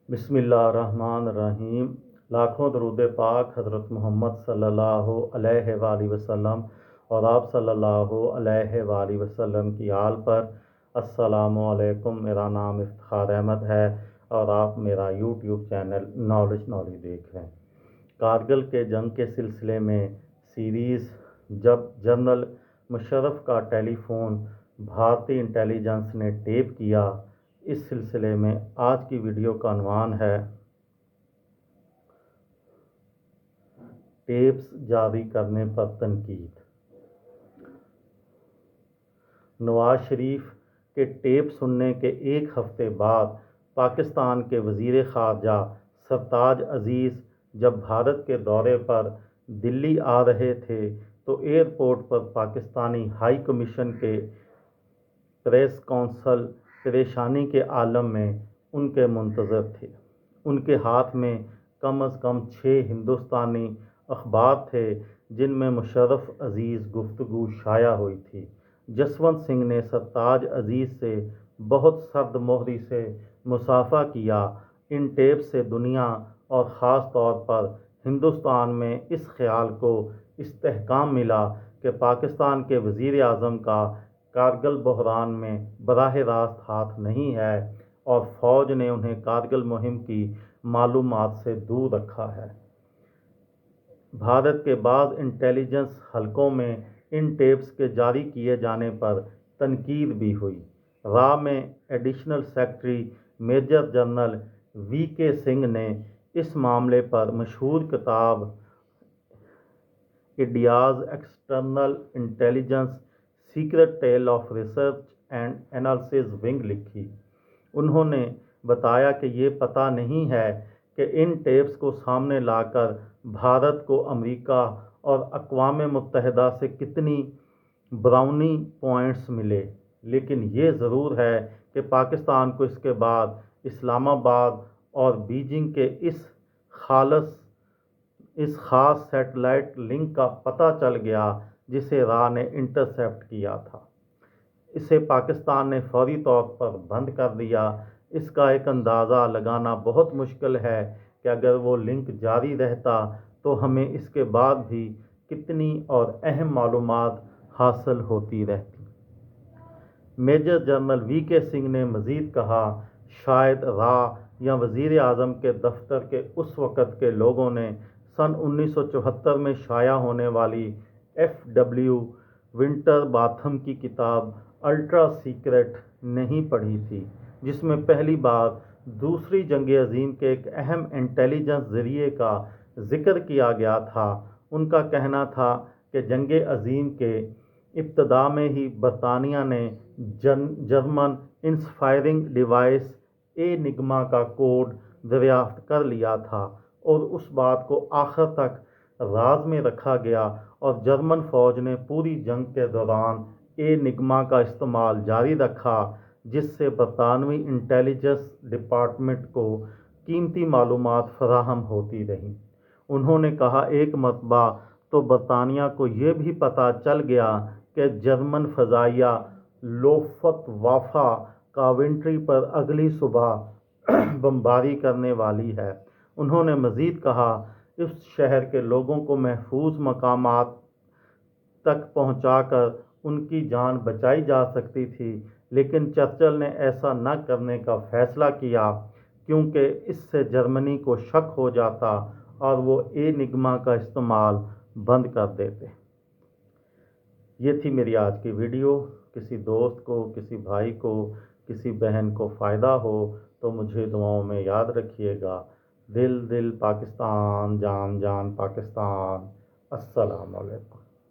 बिस्मिल्लाहिर्रहमानिर्रहीम। लाखों दरूद पाक हज़रत मोहम्मद सल्लल्लाहु अलैहि वसल्लम और आप सल्लल्लाहु अलैहि वसल्लम की आल पर। अस्सलामु अलैकुम। मेरा नाम इफ्तिखार अहमद है और आप मेरा यूट्यूब चैनल नॉलेज देख रहे हैं। कारगिल के जंग के सिलसिले में सीरीज़ जब जनरल मुशर्रफ का टेलीफोन भारतीय इंटेलिजेंस ने टेप किया, इस सिलसिले में आज की वीडियो का अनवान है टेप्स जारी करने पर तनकीद। नवाज शरीफ के टेप सुनने के एक हफ्ते बाद पाकिस्तान के वज़ीर ख़ारजा सरताज अज़ीज़ जब भारत के दौरे पर दिल्ली आ रहे थे तो एयरपोर्ट पर पाकिस्तानी हाई कमीशन के प्रेस कौंसल परेशानी के आलम में उनके मुंतज़र थे। उनके हाथ में कम अज़ कम 6 हिंदुस्तानी अखबार थे जिनमें मुशर्रफ अज़ीज़ गुफ्तगू शाया हुई थी। जसवंत सिंह ने सरताज अज़ीज़ से बहुत सर्द मोहरी से मुसाफा किया। इन टेप से दुनिया और ख़ास तौर पर हिंदुस्तान में इस ख्याल को इस्तेहकाम मिला कि पाकिस्तान के वज़ीर आज़म का कारगिल बहरान में बराह रास्त हाथ नहीं है और फ़ौज ने उन्हें कारगिल मुहिम की मालूमात से दूर रखा है। भारत के बाद इंटेलिजेंस हलकों में इन टेप्स के जारी किए जाने पर तनकीद भी हुई। रा में additional secretary major general V K. Singh ने इस मामले पर मशहूर किताब India's external intelligence secret tale of research and analysis wing लिखी। उन्होंने बताया कि ये पता नहीं है कि इन टेप्स को सामने लाकर भारत को अमेरिका और अक़वाम मुत्तहिदा से कितनी ब्राउनी पॉइंट्स मिले, लेकिन ये ज़रूर है कि पाकिस्तान को इसके बाद इस्लामाबाद और बीजिंग के इस ख़ास सैटेलाइट लिंक का पता चल गया जिसे रा ने इंटरसेप्ट किया था। इसे पाकिस्तान ने फौरी तौर पर बंद कर दिया। इसका एक अंदाज़ा लगाना बहुत मुश्किल है कि अगर वो लिंक जारी रहता तो हमें इसके बाद भी कितनी और अहम मालूमात हासिल होती रहती। Major general V K. सिंह ने मज़ीद कहा, शायद रा या वज़ीर आज़म के दफ्तर के उस वक़्त के लोगों ने सन 1974 में शाया होने वाली F.W. विंटर बाथम की किताब अल्ट्रा सीक्रेट नहीं पढ़ी थी, जिसमें पहली बार दूसरी जंग अज़ीम के एक अहम इंटेलिजेंस ज़रिए का जिक्र किया गया था। उनका कहना था कि जंग अज़ीम के इब्तदा में ही बरतानिया ने जर्मन इंस्पायरिंग डिवाइस एनिग्मा का कोड दरियाफ्त कर लिया था और उस बात को आखिर तक राज में रखा गया और जर्मन फ़ौज ने पूरी जंग के दौरान एनिग्मा का इस्तेमाल जारी रखा, जिससे बरतानवी इंटेलिजेंस डिपार्टमेंट को कीमती मालूमात फराहम होती रहीं। उन्होंने कहा, एक मरतबा तो बरतानिया को यह भी पता चल गया कि जर्मन फ़ज़ाइया लोफ्टवाफ़ा कावेंट्री पर अगली सुबह बमबारी करने वाली है। उन्होंने मज़ीद कहा, इस शहर के लोगों को महफूज मकामात तक पहुंचाकर उनकी जान बचाई जा सकती थी, लेकिन चर्चिल ने ऐसा न करने का फ़ैसला किया क्योंकि इससे जर्मनी को शक हो जाता और वो एनिग्मा का इस्तेमाल बंद कर देते। ये थी मेरी आज की वीडियो। किसी दोस्त को, किसी भाई को, किसी बहन को फ़ायदा हो तो मुझे दुआओं में याद रखिएगा। दिल दिल पाकिस्तान, जान जान पाकिस्तान। अस्सलाम वालेकुम।